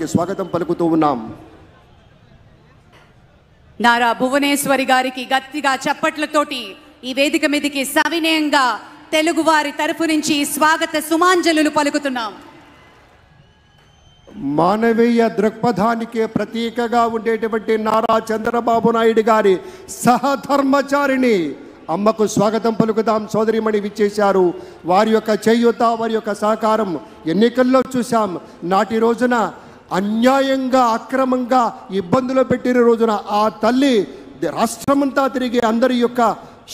వారికి స్వాగతం పలుకుతూ ఉన్నాం. నారా భువనేశ్వరి గారికి గట్టిగా చప్పట్లతోటి ఈ వేదిక మీదకి సవినయంగా తెలుగు వారి తరఫు నుంచి స్వాగత సుమాంజలులు పలుకుతున్నాం. మానవీయ దృక్పథానికి ప్రతీకగా ఉండేటువంటి నారా చంద్రబాబు నాయుడు గారి సహధర్మచారిణి అమ్మకు స్వాగతం పలుకుదాం. సోదరిమణి విచ్చేశారు. వారి యొక్క చేయూత, వారి యొక్క సహకారం ఎన్నికల్లో చూసాం. నాటి రోజున అన్యాయంగా అక్రమంగా ఇబ్బందులు పెట్టిన రోజున ఆ తల్లి రాష్ట్రమంతా తిరిగి అందరి యొక్క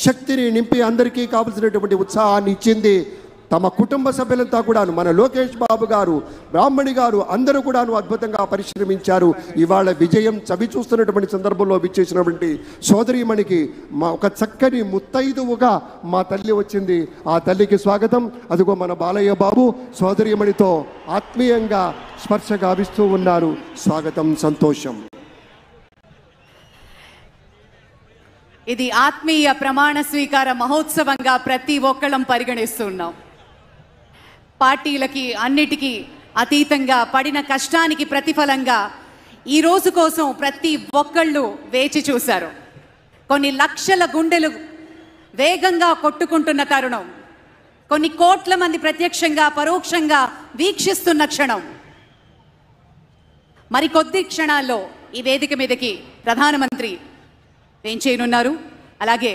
శక్తిని నింపి అందరికీ కావలసినటువంటి ఉత్సాహాన్ని ఇచ్చింది. తమ కుటుంబ సభ్యులంతా కూడాను, మన లోకేష్ బాబు గారు, బ్రాహ్మణి గారు అందరూ కూడాను అద్భుతంగా పరిశ్రమించారు. ఇవాళ విజయం చవి చూస్తున్నటువంటి సందర్భంలో విచ్చేసినటువంటి సోదరీమణికి ఒక చక్కని ముత్తైదువుగా మా తల్లి వచ్చింది. ఆ తల్లికి స్వాగతం. అదిగో మన బాలయ్య బాబు సోదరీమణితో ఆత్మీయంగా స్పర్శ గావిస్తూ ఉన్నారు. స్వాగతం, సంతోషం. ఇది ఆత్మీయ ప్రమాణ స్వీకార మహోత్సవంగా ప్రతి ఒక్కళ్ళం పరిగణిస్తున్నాం. పార్టీలకి అన్నిటికీ అతీతంగా పడిన కష్టానికి ప్రతిఫలంగా ఈ రోజు కోసం ప్రతి ఒక్కళ్ళు వేచి చూశారు. కొన్ని లక్షల గుండెలు వేగంగా కొట్టుకుంటున్న తరుణం, కొన్ని కోట్ల మంది ప్రత్యక్షంగా పరోక్షంగా వీక్షిస్తున్న క్షణం. మరికొద్ది క్షణాల్లో ఈ వేదిక మీదకి ప్రధానమంత్రి వేంచేయనున్నారు. అలాగే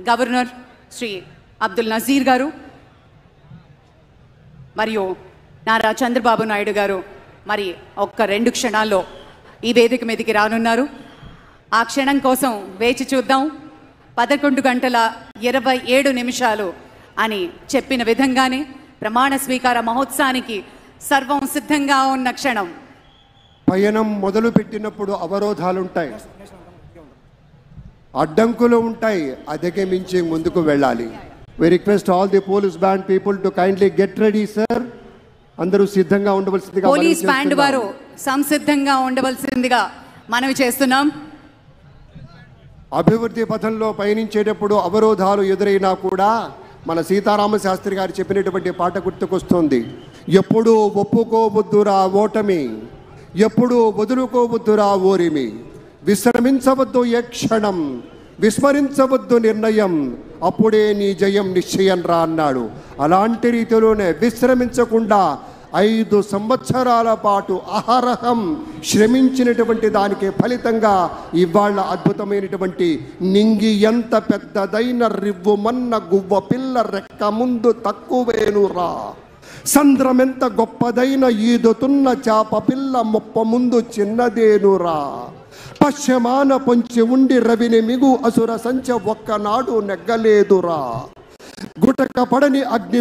గవర్నర్ శ్రీ అబ్దుల్ నజీర్ గారు మరియు నారా చంద్రబాబు నాయుడు గారు మరి ఒక్క 2 క్షణాల్లో ఈ వేదిక మీదకి రానున్నారు. ఆ క్షణం కోసం వేచి చూద్దాం. 11:27 అని చెప్పిన విధంగానే ప్రమాణ స్వీకార మహోత్సవానికి సర్వం సిద్ధంగా ఉన్న క్షణం. పయనం మొదలు పెట్టినప్పుడు అవరోధాలుంటాయి, అడ్డంకులు ఉంటాయి, అధిగమించి ముందుకు వెళ్ళాలి. We request all the police band people to kindly get ready sir. అందరూ సిద్ధంగా ఉండవలసిందిగా పోలీస్ బ్యాండ్ వారు సంసిద్ధంగా ఉండవలసిందిగా మనవి చేస్తున్నాం. అభివృద్ధి పథంలో పయనించేటప్పుడు అవరోధాలు ఎదురైనా కూడా మన సీతారామ శాస్త్రి గారు చెప్పినటువంటి పాట గుర్తుకొస్తుంది. ఎప్పుడూ ఒప్పుకోవద్దురా ఓటమి, ఎప్పుడూ వదులుకోవద్దురా ఓరిమి, విశ్రమించవద్దు ఏ క్షణం, విస్మరించవద్దు నిర్ణయం, అప్పుడే నీ జయం నిశ్చయం రా అన్నాడు. అలాంటి రీతిలోనే విశ్రమించకుండా 5 సంవత్సరాల పాటు అహరహం శ్రమించినటువంటి దానికి ఫలితంగా ఇవాళ అద్భుతమైనటువంటి నింగి ఎంత పెద్దదైన రివ్వుమన్న గువ్వ పిల్ల రెక్క ముందు తక్కువేనురా, సంద్రమెంత గొప్పదైన ఈదుతున్న చాప పిల్ల మొప్ప ముందు చిన్నదేనురా, పశ్చిమాన పొంచి ఉండి రవిని మిగు అసుర సంచ ఒక్కనాడు నెగ్గలేదురా, గుటక పడని అగ్ని